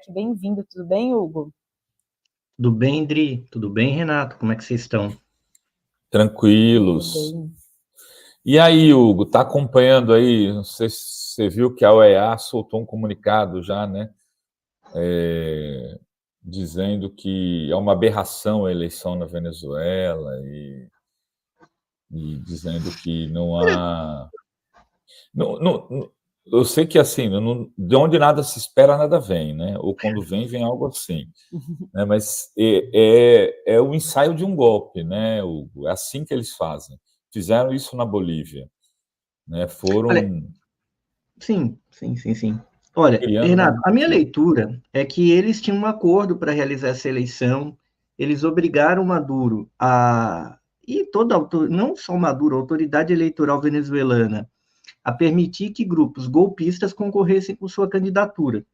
Bem-vindo, tudo bem, Hugo? Tudo bem, Dri? Tudo bem, Renato? Como é que vocês estão? Tudo Tranquilos. bem. E aí, Hugo, tá acompanhando aí? Não sei se você viu que a OEA soltou um comunicado já, né? Dizendo que é uma aberração a eleição na Venezuela e dizendo que não há. Eu sei que assim, de onde nada se espera, nada vem, né? Ou quando vem, vem algo assim. Né? Mas é o ensaio de um golpe, né, Hugo? É assim que eles fazem. Fizeram isso na Bolívia, né? Olha, Foram sim. Olha, criando uma Renato, a minha narrativa. leitura é que eles tinham um acordo para realizar essa eleição, eles obrigaram Maduro e não só Maduro, a autoridade eleitoral venezuelana, a permitir que grupos golpistas concorressem com sua candidatura.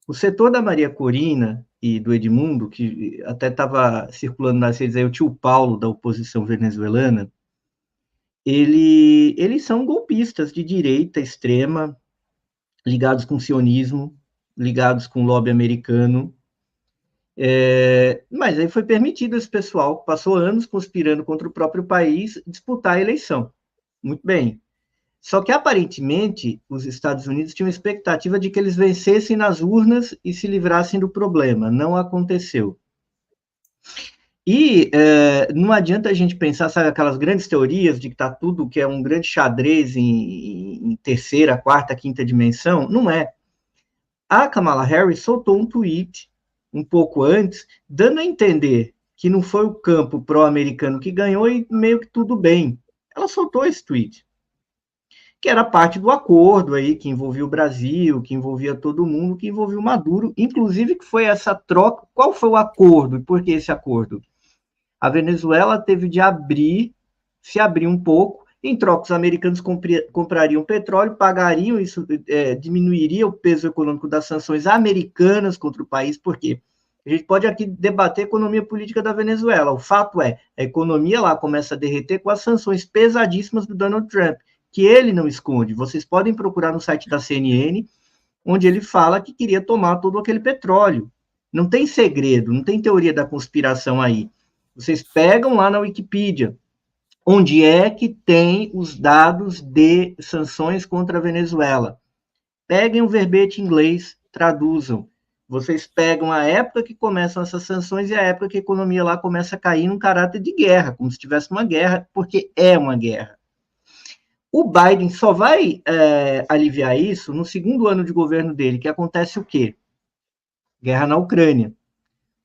O setor da Maria Corina e do Edmundo, que até estava circulando nas redes aí, o tio Paulo da oposição venezuelana, eles são golpistas de direita extrema, ligados com o sionismo, ligados com o lobby americano. Mas aí foi permitido esse pessoal, que passou anos conspirando contra o próprio país, disputar a eleição. Muito bem. Só que, aparentemente, os Estados Unidos tinham expectativa de que eles vencessem nas urnas e se livrassem do problema. Não aconteceu. E não adianta a gente pensar, sabe, aquelas grandes teorias de que está tudo que é um grande xadrez em terceira, quarta, quinta dimensão. Não é. A Kamala Harris soltou um tweet um pouco antes, dando a entender que não foi o campo pró-americano que ganhou e meio que tudo bem. Ela soltou esse tweet, que era parte do acordo aí, que envolvia o Brasil, que envolvia todo mundo, que envolvia o Maduro, inclusive que foi essa troca. Qual foi o acordo e por que esse acordo? A Venezuela teve de se abrir um pouco, em troca os americanos comprariam petróleo, pagariam isso, diminuiria o peso econômico das sanções americanas contra o país, porque a gente pode aqui debater a economia política da Venezuela. O fato é, a economia lá começa a derreter com as sanções pesadíssimas do Donald Trump, que ele não esconde. Vocês podem procurar no site da CNN, onde ele fala que queria tomar todo aquele petróleo. Não tem segredo, não tem teoria da conspiração aí. Vocês pegam lá na Wikipedia, onde é que tem os dados de sanções contra a Venezuela. Peguem o verbete em inglês, traduzam. Vocês pegam a época que começam essas sanções e a época que a economia lá começa a cair num caráter de guerra, como se tivesse uma guerra, porque é uma guerra. O Biden só vai aliviar isso no segundo ano de governo dele, que acontece o quê? Guerra na Ucrânia.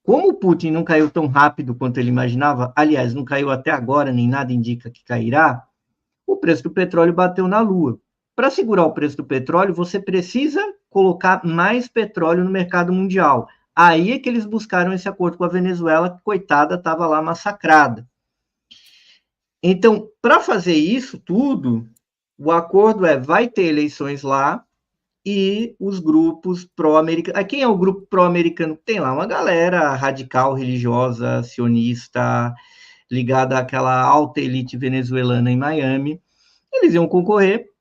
Como o Putin não caiu tão rápido quanto ele imaginava, aliás, não caiu até agora, nem nada indica que cairá, o preço do petróleo bateu na lua. Para segurar o preço do petróleo, você precisa colocar mais petróleo no mercado mundial. Aí é que eles buscaram esse acordo com a Venezuela, que, coitada, estava lá massacrada. Então, para fazer isso tudo, o acordo vai ter eleições lá, e os grupos pró-americanos. Quem é o grupo pró-americano? Tem lá uma galera radical, religiosa, sionista, ligada àquela alta elite venezuelana em Miami. Eles iam concorrer,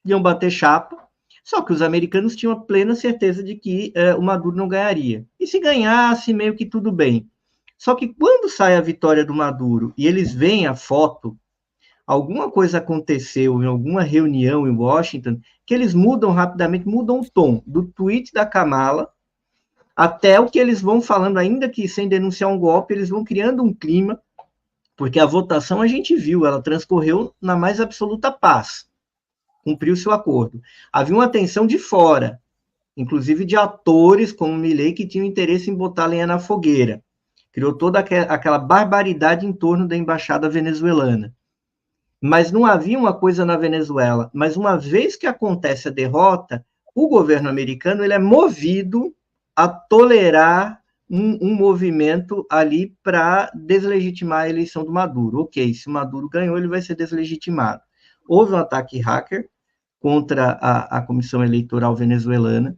iam bater chapa, só que os americanos tinham a plena certeza de que o Maduro não ganharia. E se ganhasse, meio que tudo bem. Só que quando sai a vitória do Maduro e eles veem a foto, alguma coisa aconteceu em alguma reunião em Washington que eles mudam rapidamente, mudam o tom do tweet da Kamala até o que eles vão falando, ainda que sem denunciar um golpe, eles vão criando um clima, porque a votação a gente viu, ela transcorreu na mais absoluta paz, cumpriu seu acordo. Havia uma tensão de fora, inclusive de atores como Milei que tinham interesse em botar lenha na fogueira. Criou toda aquela barbaridade em torno da embaixada venezuelana. Mas não havia uma coisa na Venezuela. Mas uma vez que acontece a derrota, o governo americano ele é movido a tolerar um movimento ali para deslegitimar a eleição do Maduro. Ok, se o Maduro ganhou, ele vai ser deslegitimado. Houve um ataque hacker contra a Comissão Eleitoral venezuelana,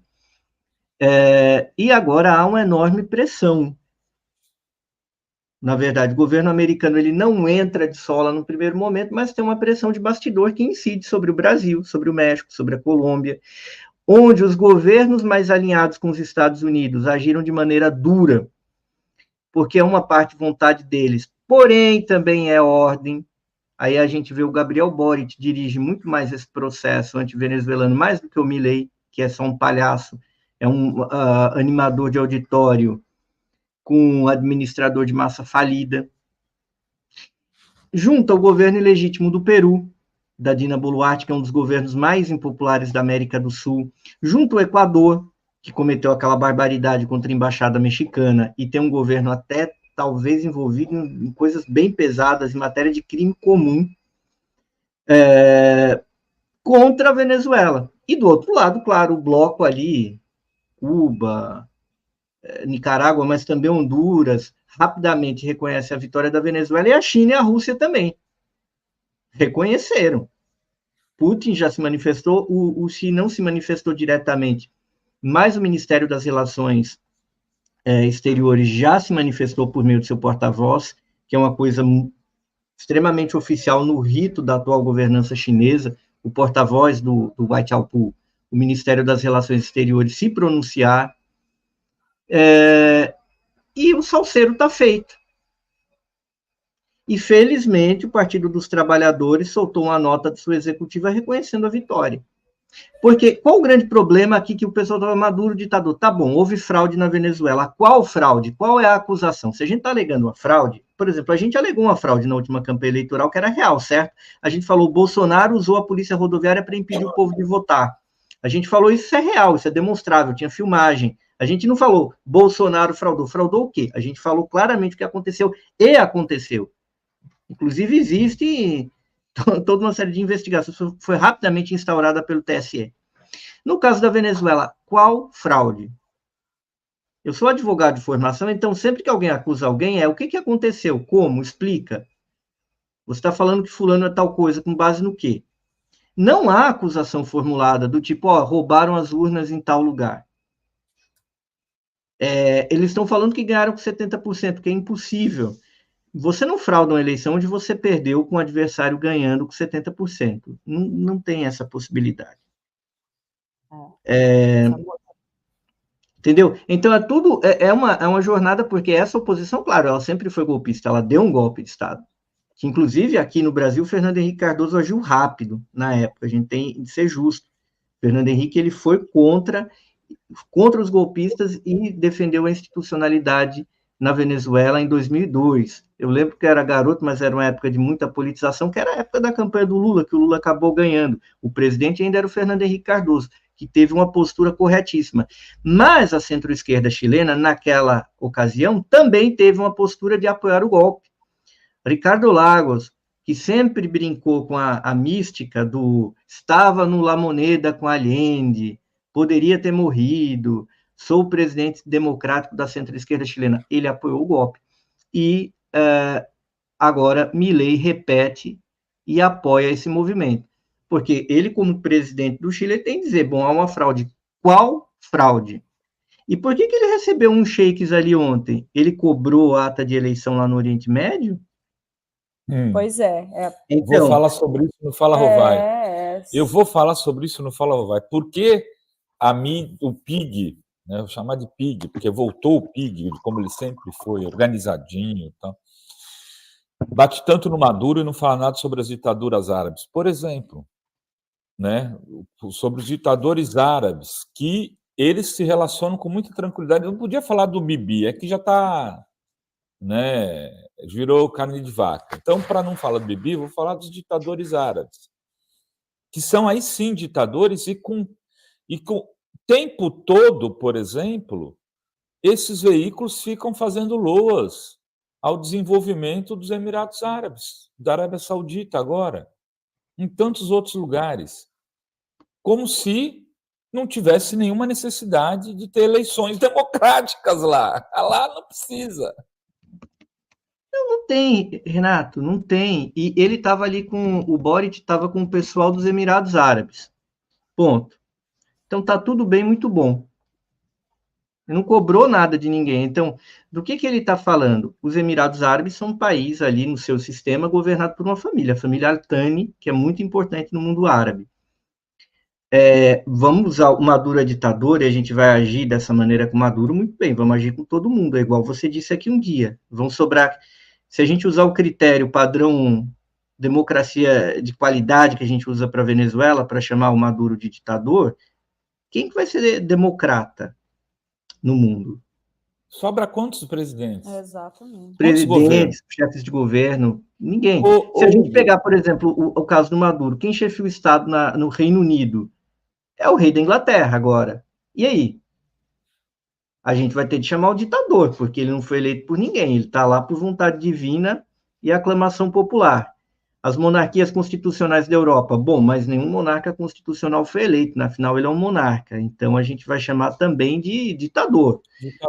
e agora há uma enorme pressão. Na verdade, o governo americano ele não entra de sola no primeiro momento, mas tem uma pressão de bastidor que incide sobre o Brasil, sobre o México, sobre a Colômbia. onde os governos mais alinhados com os Estados Unidos agiram de maneira dura, porque é uma parte vontade deles, porém também é ordem. Aí a gente vê o Gabriel Boric dirige muito mais esse processo anti-venezuelano, mais do que o Milei, que é só um palhaço, é um animador de auditório com um administrador de massa falida. Junto ao governo ilegítimo do Peru, da Dina Boluarte, que é um dos governos mais impopulares da América do Sul, junto ao Equador, que cometeu aquela barbaridade contra a embaixada mexicana e tem um governo até talvez envolvido em coisas bem pesadas em matéria de crime comum, contra a Venezuela. E do outro lado, claro, o bloco ali, Cuba, Nicarágua, mas também Honduras, rapidamente reconhece a vitória da Venezuela, e a China e a Rússia também reconheceram. Putin já se manifestou, o Xi não se manifestou diretamente, mas o Ministério das Relações Exteriores já se manifestou por meio do seu porta-voz, que é uma coisa extremamente oficial no rito da atual governança chinesa, o porta-voz do Waiqiaopu, o Ministério das Relações Exteriores, se pronunciar, e o salseiro está feito. E, felizmente, o Partido dos Trabalhadores soltou uma nota de sua executiva reconhecendo a vitória. Porque qual o grande problema aqui que o pessoal estava Maduro, ditador? Tá bom, houve fraude na Venezuela. Qual fraude? Qual é a acusação? Se a gente está alegando uma fraude, por exemplo, a gente alegou uma fraude na última campanha eleitoral que era real, certo? A gente falou, Bolsonaro usou a polícia rodoviária para impedir o povo de votar. A gente falou, isso é real, isso é demonstrável, tinha filmagem. A gente não falou, Bolsonaro fraudou. Fraudou o quê? A gente falou claramente o que aconteceu, e aconteceu. Inclusive, existe toda uma série de investigações, foi rapidamente instaurada pelo TSE. No caso da Venezuela, qual fraude? Eu sou advogado de formação, então sempre que alguém acusa alguém, o que aconteceu? Como? Explica. Você está falando que fulano é tal coisa, com base no quê? Não há acusação formulada do tipo, roubaram as urnas em tal lugar. Eles estão falando que ganharam com 70%, que é impossível. Você não frauda uma eleição onde você perdeu com o adversário ganhando com 70%. Não tem essa possibilidade. Entendeu? Então, é uma jornada, porque essa oposição, claro, ela sempre foi golpista, ela deu um golpe de Estado. Que, inclusive, aqui no Brasil, Fernando Henrique Cardoso agiu rápido na época, a gente tem de ser justo. Fernando Henrique, ele foi contra os golpistas e defendeu a institucionalidade na Venezuela em 2002. Eu lembro que era garoto, mas era uma época de muita politização, que era a época da campanha do Lula, que o Lula acabou ganhando. O presidente ainda era o Fernando Henrique Cardoso, que teve uma postura corretíssima. Mas a centro-esquerda chilena, naquela ocasião, também teve uma postura de apoiar o golpe. Ricardo Lagos, que sempre brincou com a mística do estava no La Moneda com Allende, poderia ter morrido, sou o presidente democrático da centro-esquerda chilena, ele apoiou o golpe. E agora Milei repete e apoia esse movimento. Porque ele, como presidente do Chile, tem que dizer, bom, há uma fraude. Qual fraude? E por que ele recebeu uns shakes ali ontem? Ele cobrou a ata de eleição lá no Oriente Médio? Pois é. Então, vou falar sobre isso no Fala Rovai. Eu vou falar sobre isso no Fala Rovai. Por que o PIG, né, vou chamar de PIG, porque voltou o PIG, como ele sempre foi, organizadinho e tal, bate tanto no Maduro e não fala nada sobre as ditaduras árabes. Por exemplo, né, sobre os ditadores árabes, que eles se relacionam com muita tranquilidade. Eu não podia falar do Bibi, é que já está, né, virou carne de vaca. Então, para não falar do Bibi, vou falar dos ditadores árabes, que são aí sim ditadores e com o tempo todo, por exemplo, esses veículos ficam fazendo loas ao desenvolvimento dos Emirados Árabes, da Arábia Saudita agora, em tantos outros lugares, como se não tivesse nenhuma necessidade de ter eleições democráticas lá. Lá não precisa. Não tem, Renato, não tem. E ele estava ali o Boric estava com o pessoal dos Emirados Árabes. Ponto. Então tá tudo bem, muito bom. Ele não cobrou nada de ninguém. Então, do que ele está falando? Os Emirados Árabes são um país ali no seu sistema governado por uma família, a família Al Thani, que é muito importante no mundo árabe. vamos usar o Maduro ditador e a gente vai agir dessa maneira com o Maduro, muito bem, vamos agir com todo mundo, é igual você disse aqui um dia. Vão sobrar, se a gente usar o critério padrão democracia de qualidade que a gente usa para a Venezuela, para chamar o Maduro de ditador, quem que vai ser democrata no mundo? Sobra quantos presidentes? Exatamente. Presidentes, chefes de governo, ninguém. Se a gente pegar, por exemplo, o caso do Maduro, quem chefia o Estado no Reino Unido? É o rei da Inglaterra agora. E aí? A gente vai ter de chamar o ditador, porque ele não foi eleito por ninguém, ele está lá por vontade divina e aclamação popular. As monarquias constitucionais da Europa, bom, mas nenhum monarca constitucional foi eleito, na final ele é um monarca, então a gente vai chamar também de ditador.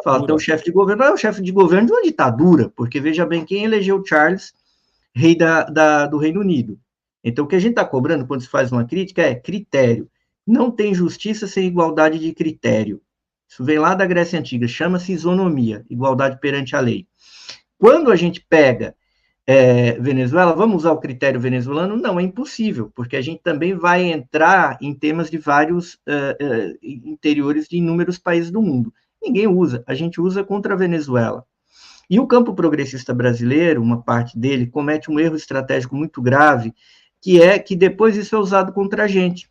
Fala, então o chefe de governo é o chefe de governo de uma ditadura, porque veja bem quem elegeu Charles, rei do Reino Unido. Então o que a gente está cobrando quando se faz uma crítica é critério. Não tem justiça sem igualdade de critério. Isso vem lá da Grécia Antiga, chama-se isonomia, igualdade perante a lei. Quando a gente pega Venezuela, vamos usar o critério venezuelano? Não, é impossível, porque a gente também vai entrar em temas de vários interiores de inúmeros países do mundo. Ninguém usa, a gente usa contra a Venezuela. E o campo progressista brasileiro, uma parte dele, comete um erro estratégico muito grave, que é que depois isso é usado contra a gente.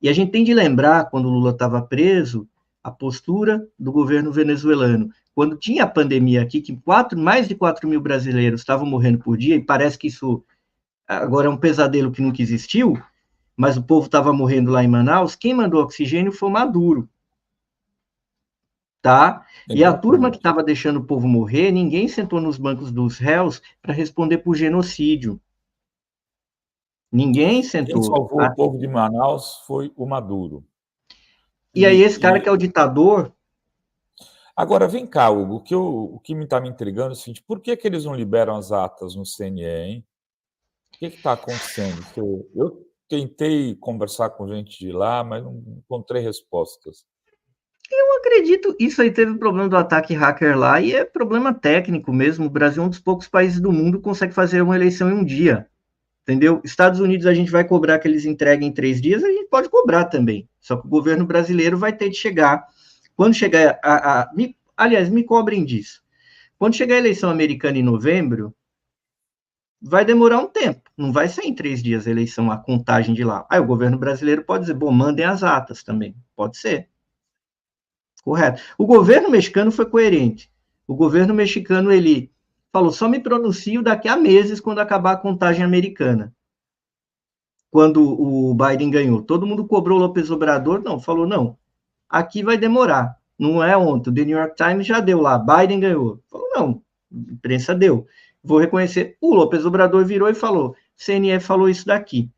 E a gente tem de lembrar, quando o Lula estava preso, a postura do governo venezuelano. Quando tinha a pandemia aqui, que mais de 4 mil brasileiros estavam morrendo por dia, e parece que isso agora é um pesadelo que nunca existiu, mas o povo estava morrendo lá em Manaus, quem mandou oxigênio foi Maduro. Tá? E a turma que estava deixando o povo morrer, ninguém sentou nos bancos dos réus para responder por genocídio. Ninguém sentou. Quem salvou o povo de Manaus foi o Maduro. E aí esse cara que é o ditador... Agora, vem cá, Hugo, o que está me intrigando é o seguinte, por que eles não liberam as atas no CNE, hein? O que está acontecendo? Eu tentei conversar com gente de lá, mas não encontrei respostas. Eu acredito, isso aí teve problema do ataque hacker lá, e é problema técnico mesmo. O Brasil é um dos poucos países do mundo que consegue fazer uma eleição em um dia. Entendeu? Estados Unidos a gente vai cobrar que eles entreguem em 3 dias, a gente pode cobrar também. Só que o governo brasileiro vai ter de chegar. Quando chegar aliás, me cobrem disso. Quando chegar a eleição americana em novembro, vai demorar um tempo. Não vai ser em 3 dias a eleição, a contagem de lá. Aí o governo brasileiro pode dizer, bom, mandem as atas também. Pode ser. Correto. O governo mexicano foi coerente. O governo mexicano, ele falou, só me pronuncio daqui a meses, quando acabar a contagem americana. Quando o Biden ganhou. Todo mundo cobrou o López Obrador? Não, falou, não, aqui vai demorar. Não é ontem. O The New York Times já deu lá, Biden ganhou. Falou, não, a imprensa deu. Vou reconhecer. O López Obrador virou e falou, CNE falou isso daqui.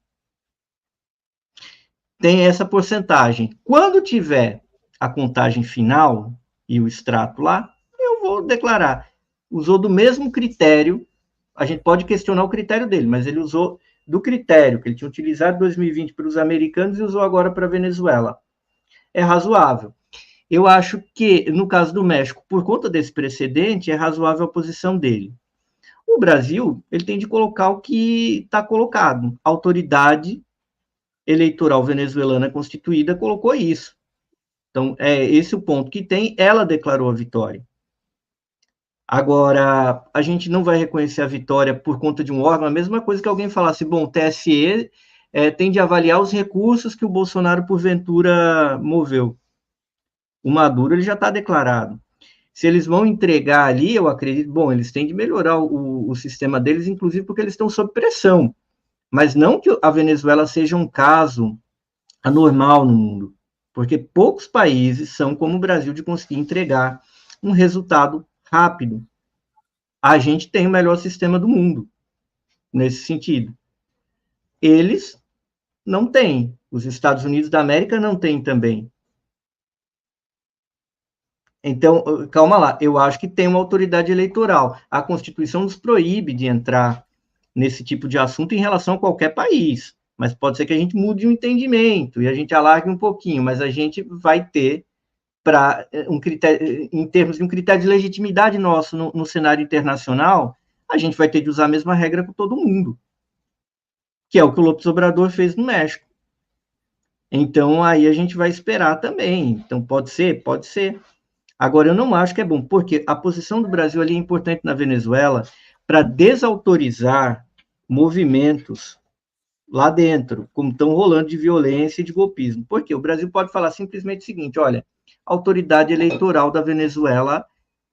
Tem essa porcentagem. Quando tiver a contagem final e o extrato lá, eu vou declarar. Usou do mesmo critério, a gente pode questionar o critério dele, mas ele usou do critério que ele tinha utilizado em 2020 para os americanos e usou agora para a Venezuela. É razoável. Eu acho que, no caso do México, por conta desse precedente, é razoável a posição dele. O Brasil, ele tem de colocar o que está colocado. A autoridade eleitoral venezuelana constituída colocou isso. Então, é esse o ponto que tem, ela declarou a vitória. Agora, a gente não vai reconhecer a vitória por conta de um órgão, a mesma coisa que alguém falasse, bom, o TSE tem de avaliar os recursos que o Bolsonaro, porventura, moveu. O Maduro, ele já está declarado. Se eles vão entregar ali, eu acredito, bom, eles têm de melhorar o sistema deles, inclusive porque eles estão sob pressão. Mas não que a Venezuela seja um caso anormal no mundo, porque poucos países são como o Brasil de conseguir entregar um resultado rápido. A gente tem o melhor sistema do mundo, nesse sentido. Eles não têm. Os Estados Unidos da América não têm também. Então, calma lá, eu acho que tem uma autoridade eleitoral. A Constituição nos proíbe de entrar nesse tipo de assunto em relação a qualquer país, mas pode ser que a gente mude o entendimento e a gente alargue um pouquinho, mas a gente vai ter, para um critério, em termos de um critério de legitimidade nosso no cenário internacional, a gente vai ter de usar a mesma regra com todo mundo, que é o que o López Obrador fez no México. Então, aí a gente vai esperar também. Então, pode ser? Pode ser. Agora, eu não acho que é bom, porque a posição do Brasil ali é importante na Venezuela para desautorizar movimentos lá dentro, como estão rolando de violência e de golpismo. Porque o Brasil pode falar simplesmente o seguinte: olha, a autoridade eleitoral da Venezuela,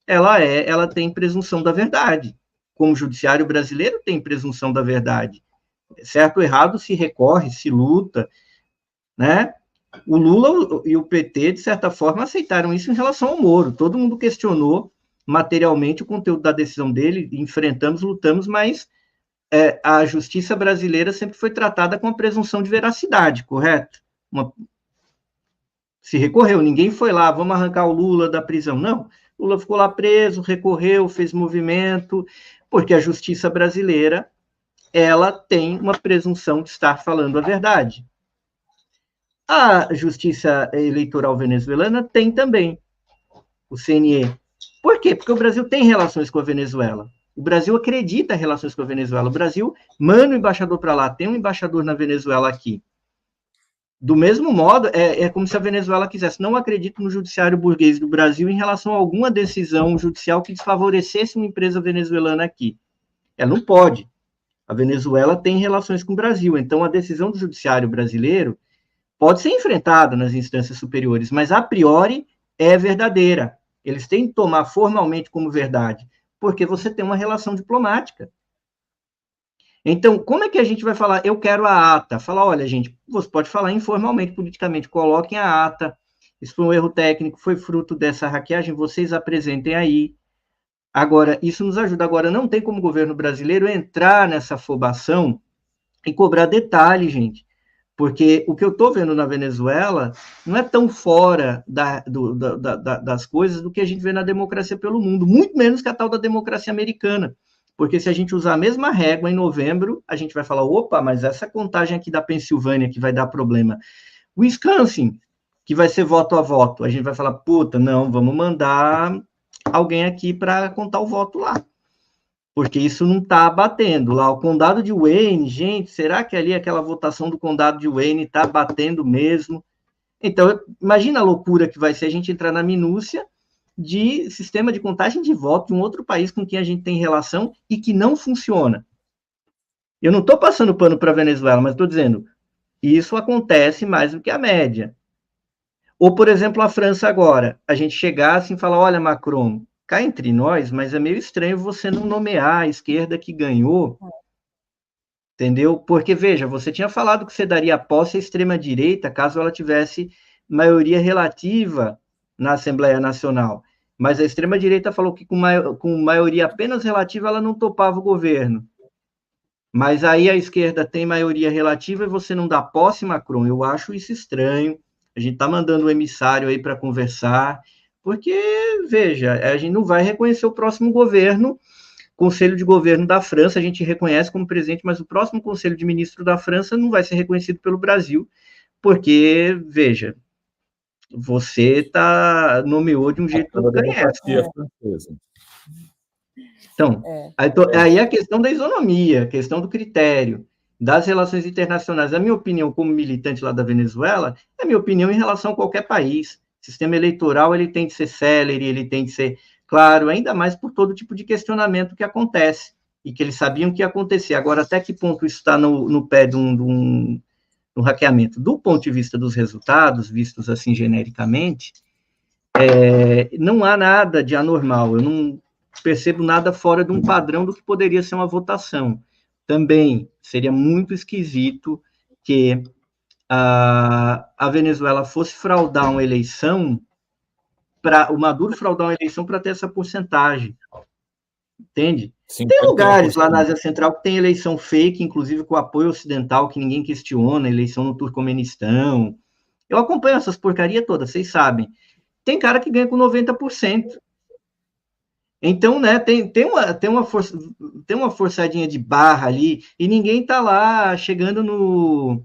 ela tem presunção da verdade. Como o judiciário brasileiro tem presunção da verdade. Certo ou errado se recorre, se luta, né? O Lula e o PT, de certa forma, aceitaram isso em relação ao Moro. Todo mundo questionou materialmente o conteúdo da decisão dele, enfrentamos, lutamos, mas a justiça brasileira sempre foi tratada com a presunção de veracidade, correto? Se recorreu, ninguém foi lá, vamos arrancar o Lula da prisão. Não, Lula ficou lá preso, recorreu, fez movimento, porque a justiça brasileira, ela tem uma presunção de estar falando a verdade. A Justiça Eleitoral Venezuelana tem também, o CNE. Por quê? Porque o Brasil tem relações com a Venezuela. O Brasil acredita em relações com a Venezuela. O Brasil manda um embaixador para lá, tem um embaixador na Venezuela aqui. Do mesmo modo, é como se a Venezuela quisesse. Não acredito no judiciário burguês do Brasil em relação a alguma decisão judicial que desfavorecesse uma empresa venezuelana aqui. Ela não pode. A Venezuela tem relações com o Brasil. Então, a decisão do judiciário brasileiro pode ser enfrentada nas instâncias superiores, mas a priori é verdadeira. Eles têm que tomar formalmente como verdade, porque você tem uma relação diplomática. Então, como é que a gente vai falar, eu quero a ata? Falar, olha, gente, você pode falar informalmente, politicamente, coloquem a ata, isso foi um erro técnico, foi fruto dessa hackeagem, vocês apresentem aí. Agora, isso nos ajuda. Agora, não tem como o governo brasileiro entrar nessa afobação e cobrar detalhe, gente. Porque o que eu estou vendo na Venezuela não é tão fora das coisas do que a gente vê na democracia pelo mundo, muito menos que a tal da democracia americana. Porque se a gente usar a mesma régua em novembro, a gente vai falar, opa, mas essa contagem aqui da Pensilvânia que vai dar problema. Wisconsin, que vai ser voto a voto, a gente vai falar, puta, não, vamos mandar alguém aqui para contar o voto lá. Porque isso não está batendo lá. O condado de Wayne, gente, será que ali aquela votação do condado de Wayne está batendo mesmo? Então, imagina a loucura que vai ser a gente entrar na minúcia de sistema de contagem de voto de um outro país com quem a gente tem relação e que não funciona. Eu não estou passando pano para a Venezuela, mas estou dizendo, isso acontece mais do que a média. Ou, por exemplo, a França agora, a gente chegar assim e falar, olha, Macron, cá entre nós, mas é meio estranho você não nomear a esquerda que ganhou, entendeu? Porque, veja, você tinha falado que você daria posse à extrema-direita caso ela tivesse maioria relativa na Assembleia Nacional, mas a extrema-direita falou que com maioria apenas relativa ela não topava o governo. Mas aí a esquerda tem maioria relativa e você não dá posse, Macron. Eu acho isso estranho. A gente está mandando um emissário aí para conversar, porque, veja, a gente não vai reconhecer o próximo governo, Conselho de Governo da França, a gente reconhece como presidente, mas o próximo Conselho de Ministro da França não vai ser reconhecido pelo Brasil, porque, veja, você nomeou de um jeito democracia francesa. Então, aí a questão da isonomia, a questão do critério, das relações internacionais. A minha opinião como militante lá da Venezuela é a minha opinião em relação a qualquer país. O sistema eleitoral ele tem de ser célere, ele tem de ser claro, ainda mais por todo tipo de questionamento que acontece e que eles sabiam que ia acontecer. Agora, até que ponto isso está no pé de um hackeamento? Do ponto de vista dos resultados, vistos assim genericamente, não há nada de anormal. Eu não percebo nada fora de um padrão do que poderia ser uma votação. Também seria muito esquisito que a Venezuela fosse fraudar uma eleição, o Maduro fraudar uma eleição para ter essa porcentagem. Entende? 51%. Tem lugares lá na Ásia Central que tem eleição fake, inclusive com apoio ocidental, que ninguém questiona, eleição no Turcomenistão. Eu acompanho essas porcarias todas, vocês sabem. Tem cara que ganha com 90%. Então, né, tem uma forçadinha de barra ali, e ninguém tá lá chegando no...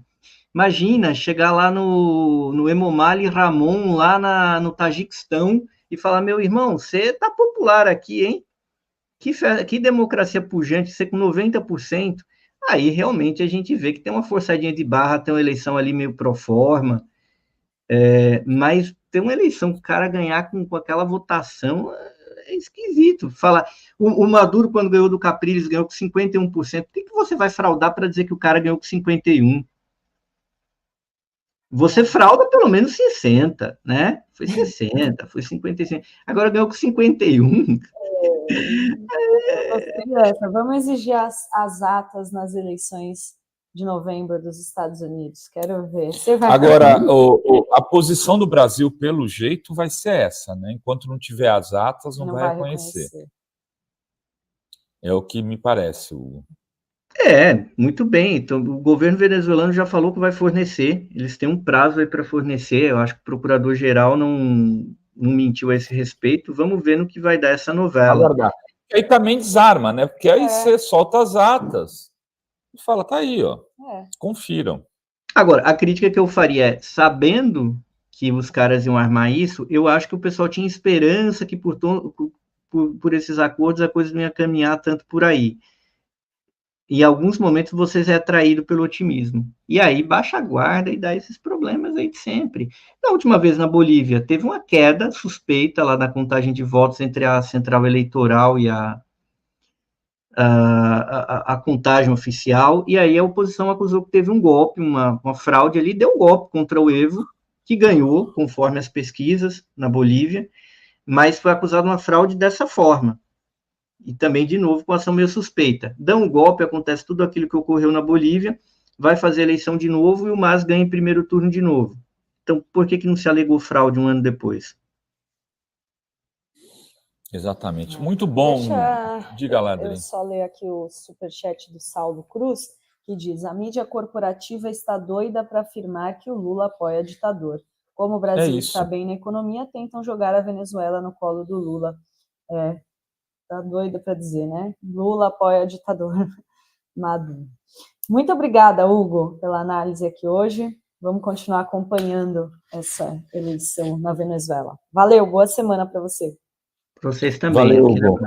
Imagina, chegar lá no Emomali Ramon, lá no Tajiquistão, e falar, meu irmão, você tá popular aqui, hein? Que democracia pujante, você com 90%. aí realmente a gente vê que tem uma forçadinha de barra, tem uma eleição ali meio pro forma, mas tem uma eleição que o cara ganhar com aquela votação é esquisito. Falar, o Maduro, quando ganhou do Capriles, ganhou com 51%. Por que você vai fraudar para dizer que o cara ganhou com 51%? Você frauda pelo menos 60%, né? Foi 60%, foi 55%. Agora ganhou com 51%. Vamos exigir as atas nas eleições de novembro dos Estados Unidos. Quero ver. Você vai Agora, a posição do Brasil, pelo jeito, vai ser essa, né? Enquanto não tiver as atas, não vai reconhecer. É o que me parece, Hugo. Muito bem. Então, o governo venezuelano já falou que vai fornecer. Eles têm um prazo aí para fornecer. Eu acho que o procurador-geral não mentiu a esse respeito. Vamos ver no que vai dar essa novela. Aguardar. E aí também desarma, né? Porque aí você solta as atas e fala, tá aí, ó. Confiram. Agora, a crítica que eu faria é, sabendo que os caras iam armar isso, eu acho que o pessoal tinha esperança que por esses acordos a coisa não ia caminhar tanto por aí. Em alguns momentos você é atraído pelo otimismo. E aí baixa a guarda e dá esses problemas aí de sempre. Na última vez na Bolívia, teve uma queda suspeita lá na contagem de votos entre a central eleitoral e a contagem oficial, e aí a oposição acusou que teve um golpe, uma fraude ali, deu um golpe contra o Evo, que ganhou, conforme as pesquisas na Bolívia, mas foi acusado de uma fraude dessa forma. E também, de novo, com ação meio suspeita. Dá um golpe, acontece tudo aquilo que ocorreu na Bolívia, vai fazer eleição de novo e o MAS ganha em primeiro turno de novo. Então, por que não se alegou fraude um ano depois? Exatamente. Muito bom. Diga lá, Adri. Eu só leio aqui o superchat do Saulo Cruz, que diz: a mídia corporativa está doida para afirmar que o Lula apoia ditador. Como o Brasil está bem na economia, tentam jogar a Venezuela no colo do Lula. Tá doida para dizer, né? Lula apoia ditador Maduro. Muito obrigada, Hugo, pela análise aqui hoje. Vamos continuar acompanhando essa eleição na Venezuela. Valeu, boa semana para você. Para vocês também. Valeu, Hugo.